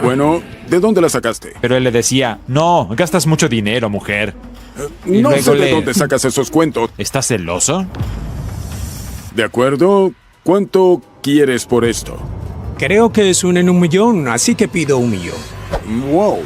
Bueno, ¿de dónde la sacaste? Pero él le decía, no, gastas mucho dinero, mujer. Y No luego sé de dónde sacas esos cuentos. ¿Estás celoso? ¿De acuerdo? ¿Cuánto quieres por esto? Creo que es un en 1.000.000, así que pido 1.000.000. Wow.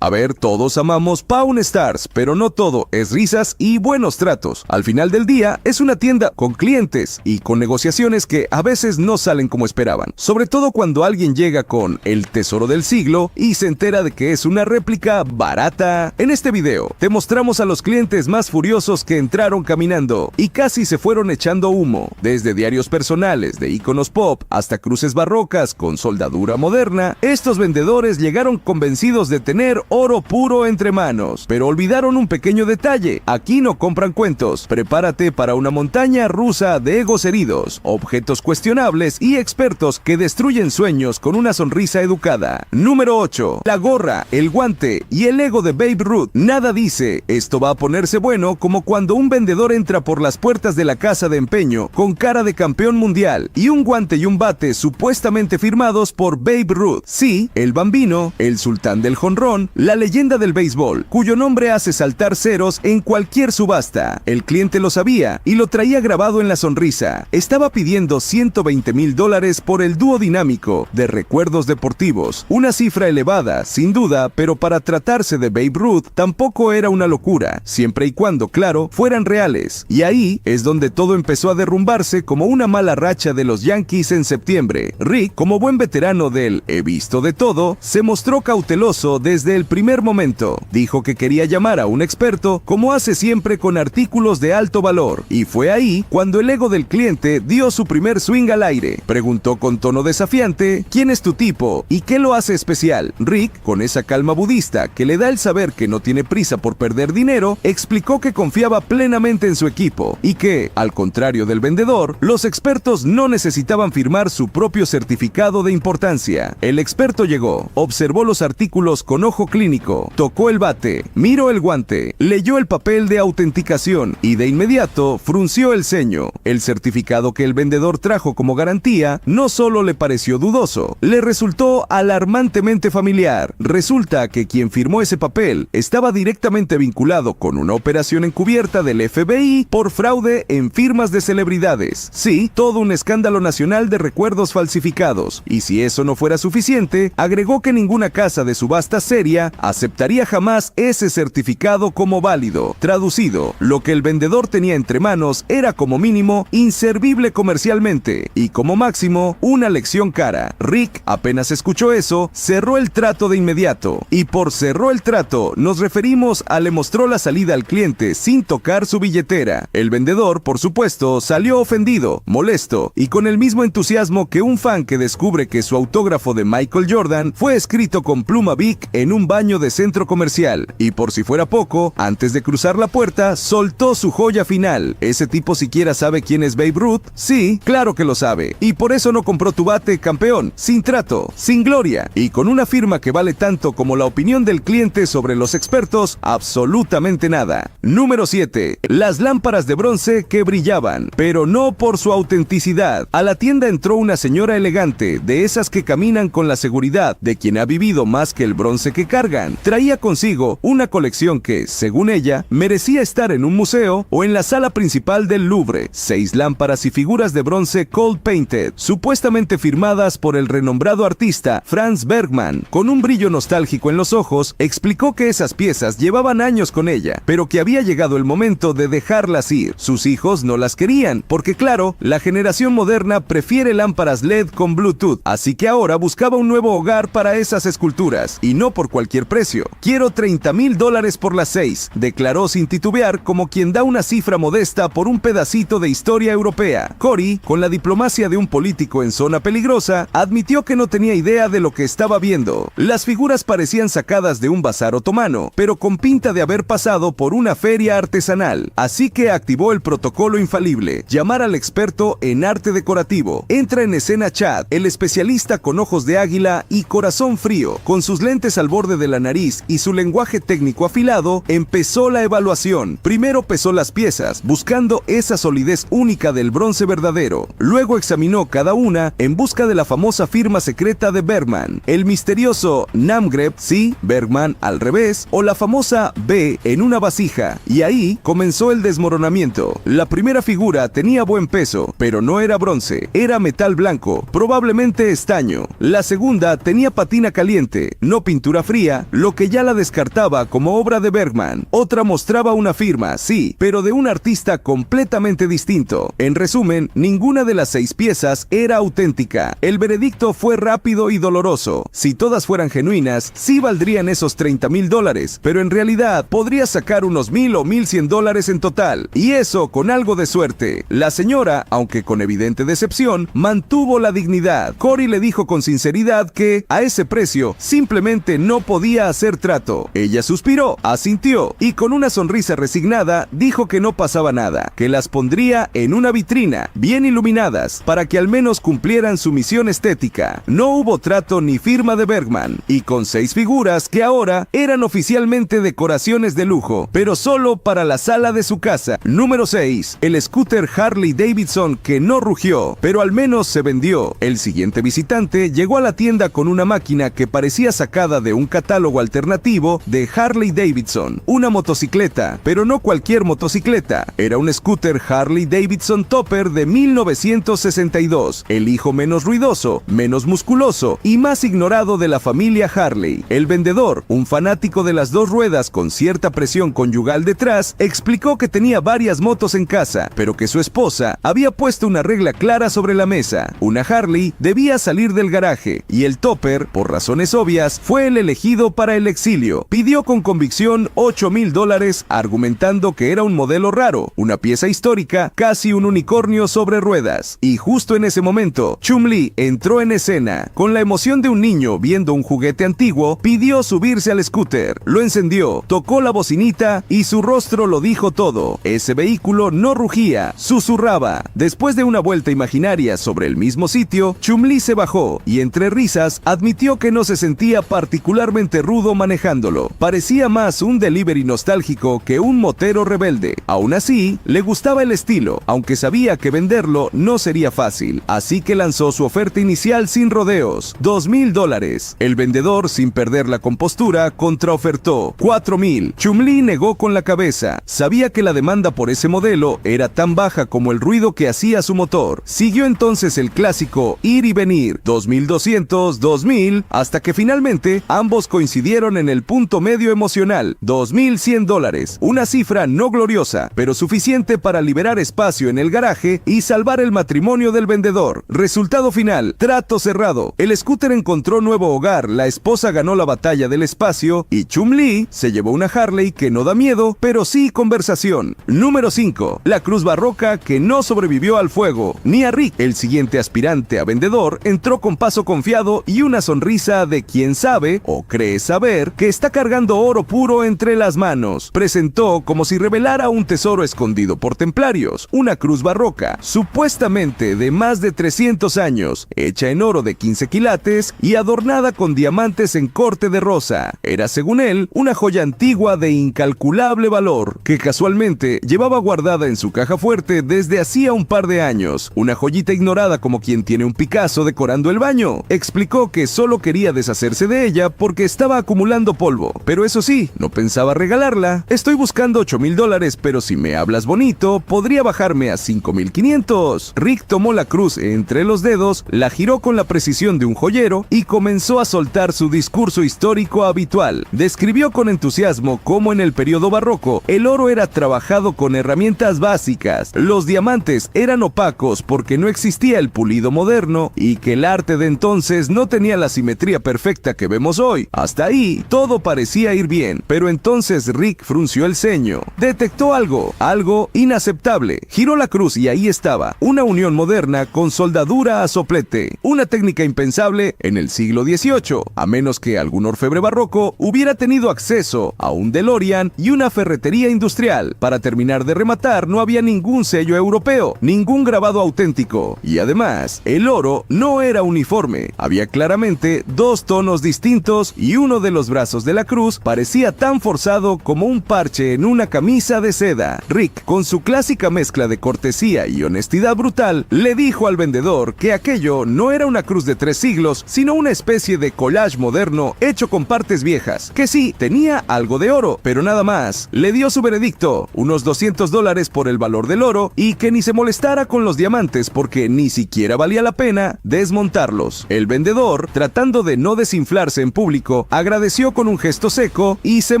A ver, todos amamos Pawn Stars, pero no todo es risas y buenos tratos. Al final del día, es una tienda con clientes y con negociaciones que a veces no salen como esperaban. Sobre todo cuando alguien llega con el tesoro del siglo y se entera de que es una réplica barata. En este video, te mostramos a los clientes más furiosos que entraron caminando y casi se fueron echando humo. Desde diarios personales de íconos pop hasta cruces barrocas con soldadura moderna, estos vendedores llegaron convencidos de tener oro puro entre manos, pero olvidaron un pequeño detalle. Aquí no compran cuentos. Prepárate para una montaña rusa de egos heridos, objetos cuestionables y expertos que destruyen sueños con una sonrisa educada. Número 8. La gorra, el guante y el ego de Babe Ruth. Nada dice, esto va a ponerse bueno, como cuando un vendedor entra por las puertas de la casa de empeño con cara de campeón mundial y un guante y un bate supuestamente firmados por Babe Ruth. Sí, el bambino, el sultán del jonrón, la leyenda del béisbol, cuyo nombre hace saltar ceros en cualquier subasta. El cliente lo sabía y lo traía grabado en la sonrisa. Estaba pidiendo $120,000 por el dúo dinámico de recuerdos deportivos. Una cifra elevada, sin duda, pero para tratarse de Babe Ruth tampoco era una locura, siempre y cuando, claro, fueran reales. Y ahí es donde todo empezó a derrumbarse como una mala racha de los Yankees en septiembre. Rick, como buen veterano del "he visto de todo", se mostró cauteloso desde el primer momento. Dijo que quería llamar a un experto, como hace siempre con artículos de alto valor. Y fue ahí cuando el ego del cliente dio su primer swing al aire. Preguntó con tono desafiante, ¿quién es tu tipo? ¿Y qué lo hace especial? Rick, con esa calma budista que le da el saber que no tiene prisa por perder dinero, explicó que confiaba plenamente en su equipo y que, al contrario del vendedor, los expertos no necesitaban firmar su propio certificado de importancia. El experto llegó, observó los artículos con ojo clínico, tocó el bate, miró el guante, leyó el papel de autenticación y de inmediato frunció el ceño. El certificado que el vendedor trajo como garantía no solo le pareció dudoso, le resultó alarmantemente familiar. Resulta que quien firmó ese papel estaba directamente vinculado con una operación encubierta del FBI por fraude en firmas de celebridades. Sí, todo un escándalo nacional de recuerdos falsificados. Y si eso no fuera suficiente, agregó que ninguna casa de subasta seria aceptaría jamás ese certificado como válido. Traducido, lo que el vendedor tenía entre manos era como mínimo inservible comercialmente y como máximo una lección cara. Rick, apenas escuchó eso, cerró el trato de inmediato. Y por cerró el trato nos referimos a le mostró la salida al cliente sin tocar su billetera. El vendedor, por supuesto, salió ofendido, molesto y con el mismo entusiasmo que un fan que descubre que su autógrafo de Michael Jordan fue escrito con pluma Bic en un baño de centro comercial. Y por si fuera poco, antes de cruzar la puerta, soltó su joya final. ¿Ese tipo siquiera sabe quién es Babe Ruth? Sí, claro que lo sabe. Y por eso no compró tu bate, campeón, sin trato, sin gloria, y con una firma que vale tanto como la opinión del cliente sobre los expertos, absolutamente nada. Número 7. Las lámparas de bronce que brillaban, pero no por su autenticidad. A la tienda entró una señora elegante, de esas que caminan con la seguridad de quien ha vivido más que el bronce que cargan. Traía consigo una colección que, según ella, merecía estar en un museo o en la sala principal del Louvre. 6 lámparas y figuras de bronce cold painted, supuestamente firmadas por el renombrado artista Franz Bergmann. Con un brillo nostálgico en los ojos, explicó que esas piezas llevaban años con ella, pero que había llegado el momento de dejarlas ir. Sus hijos no las querían, porque claro, la generación moderna prefiere lámparas LED con Bluetooth, así que ahora buscaba un nuevo hogar para esas esculturas, y no por cualquier precio. Quiero $30,000 por las 6, declaró sin titubear, como quien da una cifra modesta por un pedacito de historia europea. Cory, con la diplomacia de un político en zona peligrosa, admitió que no tenía idea de lo que estaba viendo. Las figuras parecían sacadas de un bazar otomano, pero con pinta de haber pasado por una feria artesanal, así que activó el protocolo infalible: llamar al experto en arte decorativo. Entra en escena Chad, el especialista con ojos de águila y corazón frío, con sus lentes al borde borde de la nariz y su lenguaje técnico afilado, empezó la evaluación. Primero pesó las piezas, buscando esa solidez única del bronce verdadero. Luego examinó cada una en busca de la famosa firma secreta de Bergman, el misterioso Namgreb, sí, Bergman al revés, o la famosa B en una vasija. Y ahí comenzó el desmoronamiento. La primera figura tenía buen peso, pero no era bronce, era metal blanco, probablemente estaño. La segunda tenía patina caliente, no pintura fría, lo que ya la descartaba como obra de Bergman. Otra mostraba una firma, sí, pero de un artista completamente distinto. En resumen, ninguna de las 6 piezas era auténtica. El veredicto fue rápido y doloroso. Si todas fueran genuinas, sí valdrían esos $30,000, pero en realidad podría sacar unos $1,000 o $1,100 en total, y eso con algo de suerte. La señora, aunque con evidente decepción, mantuvo la dignidad. Cory le dijo con sinceridad que, a ese precio, simplemente no podía hacer trato. Ella suspiró, asintió, y con una sonrisa resignada, dijo que no pasaba nada, que las pondría en una vitrina, bien iluminadas, para que al menos cumplieran su misión estética. No hubo trato ni firma de Bergman, y con 6 figuras que ahora eran oficialmente decoraciones de lujo, pero solo para la sala de su casa. Número 6. El scooter Harley Davidson que no rugió, pero al menos se vendió. El siguiente visitante llegó a la tienda con una máquina que parecía sacada de un catálogo alternativo de Harley Davidson, una motocicleta, pero no cualquier motocicleta. Era un scooter Harley Davidson Topper de 1962, el hijo menos ruidoso, menos musculoso y más ignorado de la familia Harley. El vendedor, un fanático de las 2 ruedas con cierta presión conyugal detrás, explicó que tenía varias motos en casa, pero que su esposa había puesto una regla clara sobre la mesa. Una Harley debía salir del garaje, y el Topper, por razones obvias, fue el elegido para el exilio. Pidió con convicción $8,000, argumentando que era un modelo raro, una pieza histórica, casi un unicornio sobre ruedas. Y justo en ese momento, Chum-Li entró en escena. Con la emoción de un niño viendo un juguete antiguo, pidió subirse al scooter, lo encendió, tocó la bocinita y su rostro lo dijo todo. Ese vehículo no rugía, susurraba. Después de una vuelta imaginaria sobre el mismo sitio, Chum-Li se bajó y entre risas admitió que no se sentía particularmente rudo manejándolo. Parecía más un delivery nostálgico que un motero rebelde. Aún así, le gustaba el estilo, aunque sabía que venderlo no sería fácil, así que lanzó su oferta inicial sin rodeos, $2,000. El vendedor, sin perder la compostura, contraofertó $4,000. Chum-Li negó con la cabeza. Sabía que la demanda por ese modelo era tan baja como el ruido que hacía su motor. Siguió entonces el clásico ir y venir, $2,200, $2,000, hasta que finalmente ambos coincidieron en el punto medio emocional, $2,100, una cifra no gloriosa, pero suficiente para liberar espacio en el garaje y salvar el matrimonio del vendedor. Resultado final, trato cerrado. El scooter encontró nuevo hogar, la esposa ganó la batalla del espacio y Chum-Li se llevó una Harley que no da miedo, pero sí conversación. Número 5. La cruz barroca que no sobrevivió al fuego, ni a Rick. El siguiente aspirante a vendedor entró con paso confiado y una sonrisa de quien sabe, o cree saber, que está cargando oro puro entre las manos. Presentó como si revelara un tesoro escondido por templarios, una cruz barroca, supuestamente de más de 300 años, hecha en oro de 15 quilates y adornada con diamantes en corte de rosa. Era, según él, una joya antigua de incalculable valor, que casualmente llevaba guardada en su caja fuerte desde hacía un par de años, una joyita ignorada como quien tiene un Picasso decorando el baño. Explicó que solo quería deshacerse de ella porque estaba acumulando polvo, pero eso sí, no pensaba regalarla. Estoy buscando $8,000, pero si me hablas bonito, podría bajarme a $5,500. Rick tomó la cruz entre los dedos, la giró con la precisión de un joyero y comenzó a soltar su discurso histórico habitual. Describió con entusiasmo cómo en el periodo barroco el oro era trabajado con herramientas básicas, los diamantes eran opacos porque no existía el pulido moderno y que el arte de entonces no tenía la simetría perfecta que vemos hoy. Hasta ahí todo parecía ir bien, pero entonces Rick frunció el ceño. Detectó algo inaceptable. Giró la cruz y ahí estaba, una unión moderna con soldadura a soplete, una técnica impensable en el siglo XVIII, a menos que algún orfebre barroco hubiera tenido acceso a un DeLorean y una ferretería industrial. Para terminar de rematar, no había ningún sello europeo, ningún grabado auténtico, y además, el oro no era uniforme. Había claramente 2 tonos distintos y y uno de los brazos de la cruz parecía tan forzado como un parche en una camisa de seda. Rick, con su clásica mezcla de cortesía y honestidad brutal, le dijo al vendedor que aquello no era una cruz de 3 siglos, sino una especie de collage moderno hecho con partes viejas, que sí, tenía algo de oro, pero nada más. Le dio su veredicto, unos $200 por el valor del oro, y que ni se molestara con los diamantes porque ni siquiera valía la pena desmontarlos. El vendedor, tratando de no desinflarse en público, agradeció con un gesto seco y se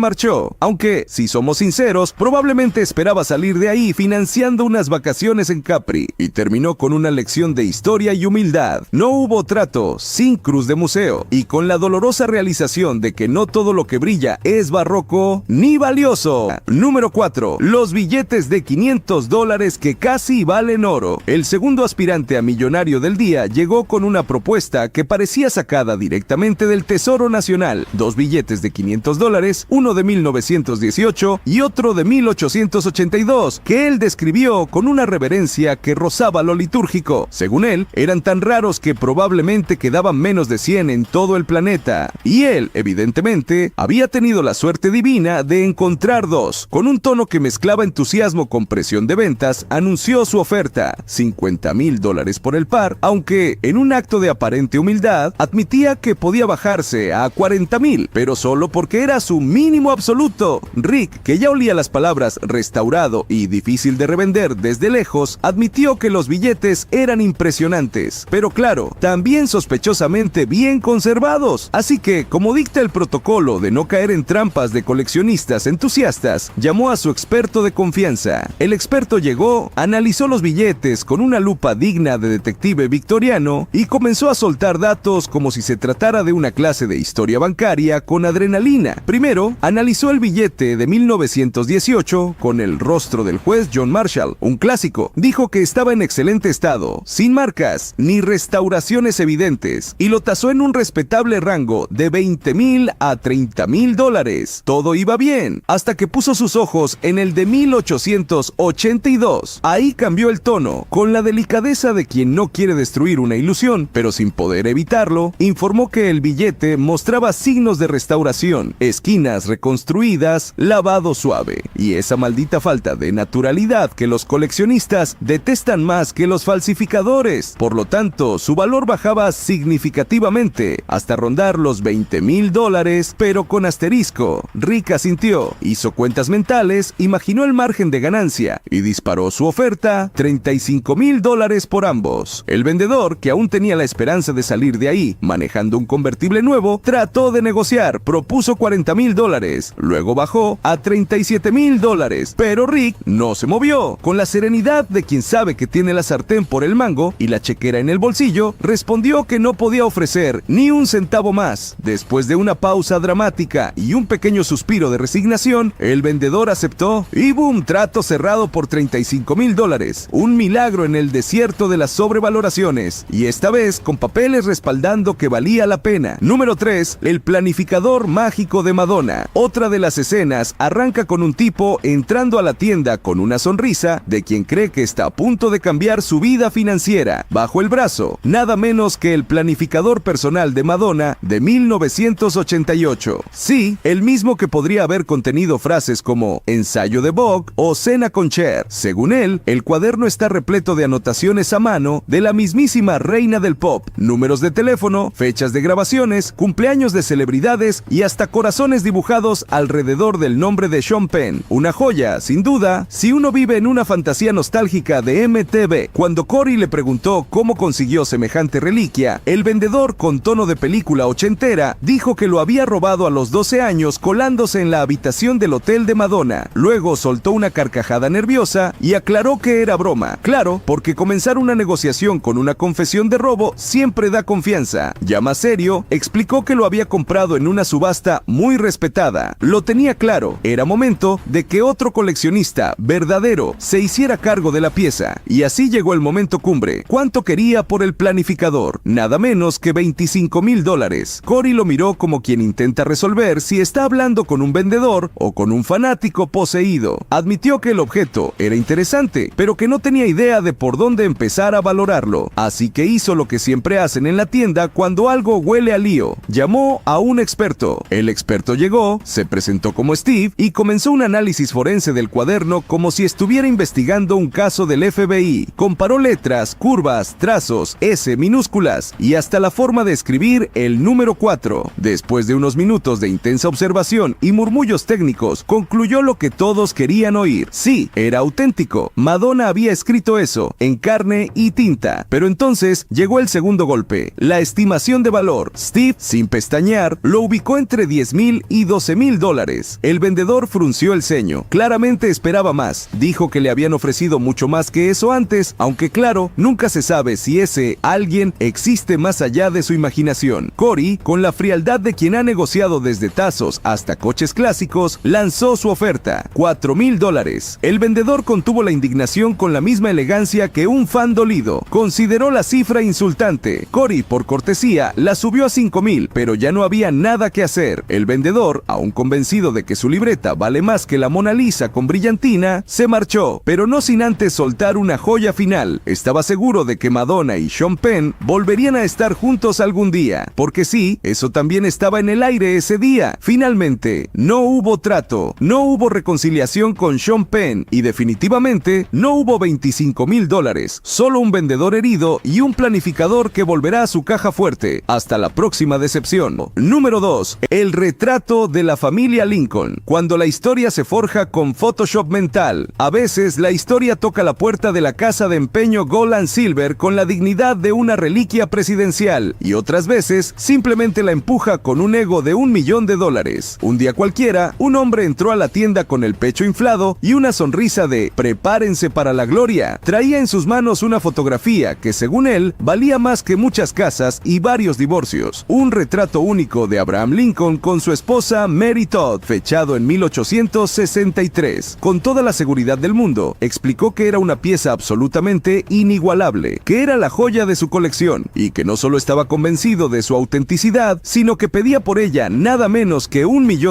marchó, aunque, si somos sinceros, probablemente esperaba salir de ahí financiando unas vacaciones en Capri, y terminó con una lección de historia y humildad. No hubo trato sin cruz de museo, y con la dolorosa realización de que no todo lo que brilla es barroco ni valioso. Número 4. Los billetes de $500 que casi valen oro. El segundo aspirante a millonario del día llegó con una propuesta que parecía sacada directamente del Tesoro Nacional. 2 billetes de $500, uno de 1918 y otro de 1882, que él describió con una reverencia que rozaba lo litúrgico. Según él, eran tan raros que probablemente quedaban menos de 100 en todo el planeta. Y él, evidentemente, había tenido la suerte divina de encontrar 2. Con un tono que mezclaba entusiasmo con presión de ventas, anunció su oferta, $50,000 por el par, aunque en un acto de aparente humildad admitía que podía bajarse a $40,000, pero solo porque era su mínimo absoluto. Rick, que ya olía las palabras restaurado y difícil de revender desde lejos, admitió que los billetes eran impresionantes, pero claro, también sospechosamente bien conservados. Así que, como dicta el protocolo de no caer en trampas de coleccionistas entusiastas, llamó a su experto de confianza. El experto llegó, analizó los billetes con una lupa digna de detective victoriano y comenzó a soltar datos como si se tratara de una clase de historia bancaria con adrenalina. Primero, analizó el billete de 1918 con el rostro del juez John Marshall, un clásico. Dijo que estaba en excelente estado, sin marcas ni restauraciones evidentes, y lo tasó en un respetable rango de $20,000 a $30,000. Todo iba bien, hasta que puso sus ojos en el de 1882. Ahí cambió el tono. Con la delicadeza de quien no quiere destruir una ilusión, pero sin poder evitarlo, informó que el billete mostraba signos de restauración, esquinas reconstruidas, lavado suave, y esa maldita falta de naturalidad que los coleccionistas detestan más que los falsificadores. Por lo tanto, su valor bajaba significativamente, hasta rondar los $20,000, pero con asterisco. Rick asintió, hizo cuentas mentales, imaginó el margen de ganancia y disparó su oferta, $35,000 por ambos. El vendedor, que aún tenía la esperanza de salir de ahí manejando un convertible nuevo, trató de negociar, propuso $40,000, luego bajó a $37,000, pero Rick no se movió. Con la serenidad de quien sabe que tiene la sartén por el mango y la chequera en el bolsillo, respondió que no podía ofrecer ni un centavo más. Después de una pausa dramática y un pequeño suspiro de resignación, el vendedor aceptó y boom, trato cerrado por $35,000. Un milagro en el desierto de las sobrevaloraciones, y esta vez con papeles respaldando que valía la pena. Número 3. El planificador mágico de Madonna. Otra de las escenas arranca con un tipo entrando a la tienda con una sonrisa de quien cree que está a punto de cambiar su vida financiera. Bajo el brazo, nada menos que el planificador personal de Madonna de 1988. Sí, el mismo que podría haber contenido frases como ensayo de Vogue o cena con Cher. Según él, el cuaderno está repleto de anotaciones a mano de la mismísima reina del pop, números de teléfono, fechas de grabaciones, cumpleaños de celebridades y hasta corazones dibujados alrededor del nombre de Sean Penn. Una joya, sin duda, si uno vive en una fantasía nostálgica de MTV. Cuando Cory le preguntó cómo consiguió semejante reliquia, el vendedor, con tono de película ochentera, dijo que lo había robado a los 12 años colándose en la habitación del hotel de Madonna. Luego soltó una carcajada nerviosa y aclaró que era broma. Claro, porque comenzar una negociación con una confesión de robo siempre da confianza. Ya más serio, explicó que lo había comprado en una subasta muy respetada. Lo tenía claro, era momento de que otro coleccionista verdadero se hiciera cargo de la pieza. Y así llegó el momento cumbre. ¿Cuánto quería por el planificador? Nada menos que $25,000. Cory lo miró como quien intenta resolver si está hablando con un vendedor o con un fanático poseído. Admitió que el objeto era interesante, pero que no tenía idea de por dónde empezar a valorarlo. Así que hizo lo que siempre hacen en la tienda cuando algo huele a lío. Llamó llamó a un experto. El experto llegó, se presentó como Steve y comenzó un análisis forense del cuaderno como si estuviera investigando un caso del FBI. Comparó letras, curvas, trazos, S minúsculas y hasta la forma de escribir el número 4. Después de unos minutos de intensa observación y murmullos técnicos, concluyó lo que todos querían oír. Sí, era auténtico. Madonna había escrito eso, en carne y tinta. Pero entonces llegó el segundo golpe, la estimación de valor. Steve, sin pestañear, lo ubicó entre $10,000 y $12,000. El vendedor frunció el ceño. Claramente esperaba más. Dijo que le habían ofrecido mucho más que eso antes, aunque claro, nunca se sabe si ese alguien existe más allá de su imaginación. Cory, con la frialdad de quien ha negociado desde tazos hasta coches clásicos, lanzó su oferta, $4,000. El vendedor contuvo la indignación con la misma elegancia que un fan dolido. Consideró la cifra insultante. Cory, por cortesía, la subió a $5,000, pero ya no había nada que hacer. El vendedor, aún convencido de que su libreta vale más que la Mona Lisa con brillantina, se marchó, pero no sin antes soltar una joya final. Estaba seguro de que Madonna y Sean Penn volverían a estar juntos algún día, porque sí, eso también estaba en el aire ese día. Finalmente, no hubo trato, no hubo reconciliación con Sean Penn y definitivamente no hubo $25,000, solo un vendedor herido y un planificador que volverá a su caja fuerte. Hasta la próxima decepción. Número 2. El retrato de la familia Lincoln. Cuando la historia se forja con Photoshop mental, a veces la historia toca la puerta de la casa de empeño Gold and Silver con la dignidad de una reliquia presidencial y otras veces simplemente la empuja con un ego de $1 millón. Un día cualquiera, un hombre entró a la tienda con el pecho inflado y una sonrisa de "prepárense para la gloria". Traía en sus manos una fotografía que, según él, valía más que muchas casas y varios divorcios. Un retrato único de Abraham Lincoln con su esposa Mary Todd, fechado en 1863. Con toda la seguridad del mundo, explicó que era una pieza absolutamente inigualable, que era la joya de su colección y que no solo estaba convencido de su autenticidad, sino que pedía por ella nada menos que $1 millón.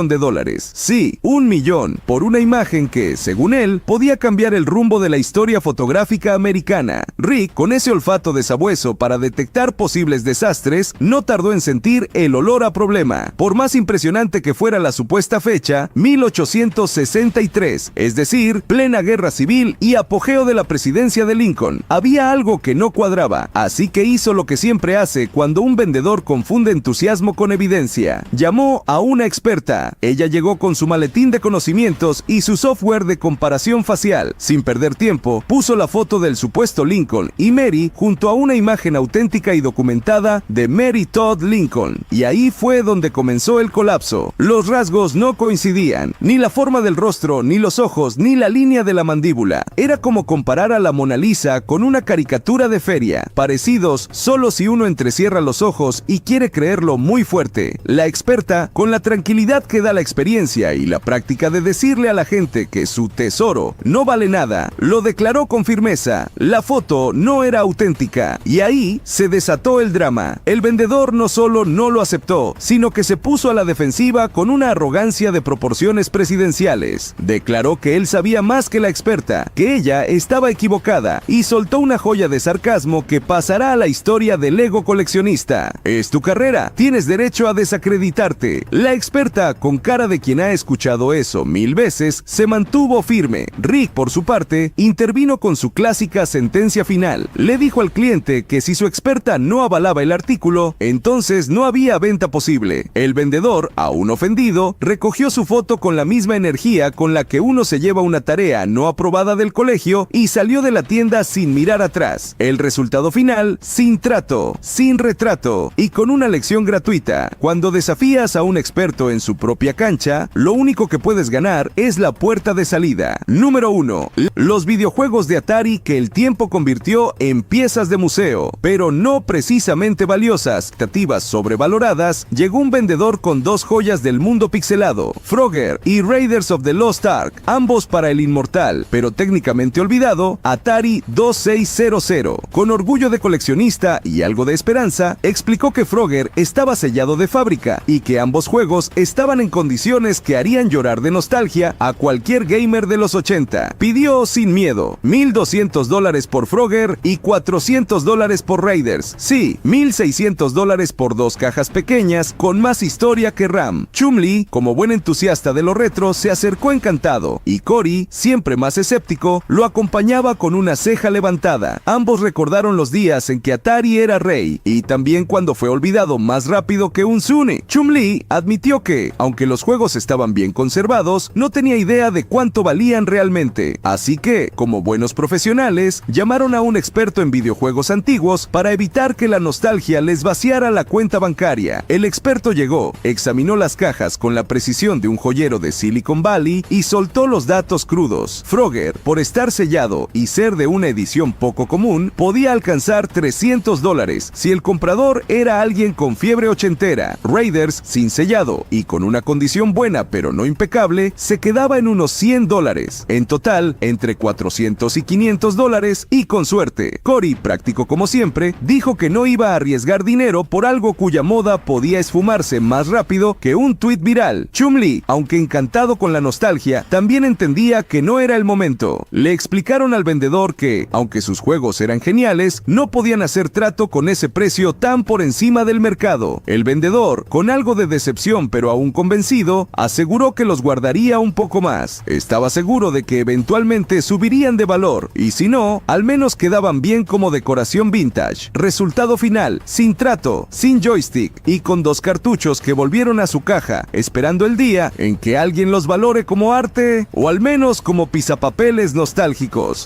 Sí, $1 millón, por una imagen que, según él, podía cambiar el rumbo de la historia fotográfica americana. Rick, con ese olfato de sabueso para detectar posibles desastres, no tardó en sentir el olor a problema. Por más impresionante que fuera la supuesta fecha, 1863, es decir, plena guerra civil y apogeo de la presidencia de Lincoln, había algo que no cuadraba, así que hizo lo que siempre hace cuando un vendedor confunde entusiasmo con evidencia. Llamó a una experta. Ella llegó con su maletín de conocimientos y su software de comparación facial. Sin perder tiempo, puso la foto del supuesto Lincoln y Mary junto a una imagen auténtica y documentada de Mary Todd Lincoln. Y ahí fue donde comenzó el colapso. Los rasgos no coincidían, ni la forma del rostro, ni los ojos, ni la línea de la mandíbula. Era como comparar a la Mona Lisa con una caricatura de feria. Parecidos solo si uno entrecierra los ojos y quiere creerlo muy fuerte. La experta, con la tranquilidad que da la experiencia y la práctica de decirle a la gente que su tesoro no vale nada, lo declaró con firmeza. La foto no era auténtica y ahí se desató el drama. El vendedor no solo no lo aceptó, sino que se puso a la defensiva con una arrogancia de proporciones presidenciales. Declaró que él sabía más que la experta, que ella estaba equivocada y soltó una joya de sarcasmo que pasará a la historia del ego coleccionista. Es tu carrera, tienes derecho a desacreditarte. La experta, con cara de quien ha escuchado eso 1000 veces, se mantuvo firme. Rick, por su parte, intervino con su clásica sentencia final. Le dijo al cliente que si su experta no avalaba el artículo, entonces no había venta posible. El vendedor, aún ofendido, recogió su foto con la misma energía con la que uno se lleva una tarea no aprobada del colegio y salió de la tienda sin mirar atrás. El resultado final, sin trato, sin retrato y con una lección gratuita. Cuando desafías a un experto en su propia cancha, lo único que puedes ganar es la puerta de salida. Número 1. Los videojuegos de Atari que el tiempo convirtió en piezas de museo, pero no precisamente valiosas, expectativas sobrevaloradas. Llegó un vendedor con dos joyas del mundo pixelado, Frogger y Raiders of the Lost Ark, ambos para el inmortal, pero técnicamente olvidado, Atari 2600. Con orgullo de coleccionista y algo de esperanza, explicó que Frogger estaba sellado de fábrica y que ambos juegos estaban en condiciones que harían llorar de nostalgia a cualquier gamer de los 80. Pidió sin miedo $1,200 por Frogger y $400 por Raiders. Sí, $1,600 por dos cajas pequeñas pequeñas con más historia que RAM. Chumlee, como buen entusiasta de lo retro, se acercó encantado, y Cory, siempre más escéptico, lo acompañaba con una ceja levantada. Ambos recordaron los días en que Atari era rey, y también cuando fue olvidado más rápido que un Zune. Chumlee admitió que, aunque los juegos estaban bien conservados, no tenía idea de cuánto valían realmente. Así que, como buenos profesionales, llamaron a un experto en videojuegos antiguos para evitar que la nostalgia les vaciara la cuenta bancaria. El experto llegó, examinó las cajas con la precisión de un joyero de Silicon Valley y soltó los datos crudos. Frogger, por estar sellado y ser de una edición poco común, podía alcanzar $300 si el comprador era alguien con fiebre ochentera. Raiders, sin sellado y con una condición buena pero no impecable, se quedaba en unos $100. En total, entre $400 y $500, y con suerte. Cory, práctico como siempre, dijo que no iba a arriesgar dinero por algo cuya moda podía esfumarse más rápido que un tuit viral. Chumlee, aunque encantado con la nostalgia, también entendía que no era el momento. Le explicaron al vendedor que, aunque sus juegos eran geniales, no podían hacer trato con ese precio tan por encima del mercado. El vendedor, con algo de decepción pero aún convencido, aseguró que los guardaría un poco más. Estaba seguro de que eventualmente subirían de valor, y si no, al menos quedaban bien como decoración vintage. Resultado final: sin trato, sin joystick y con 2 cartuchos que volvieron a su caja, esperando el día en que alguien los valore como arte o al menos como pisapapeles nostálgicos.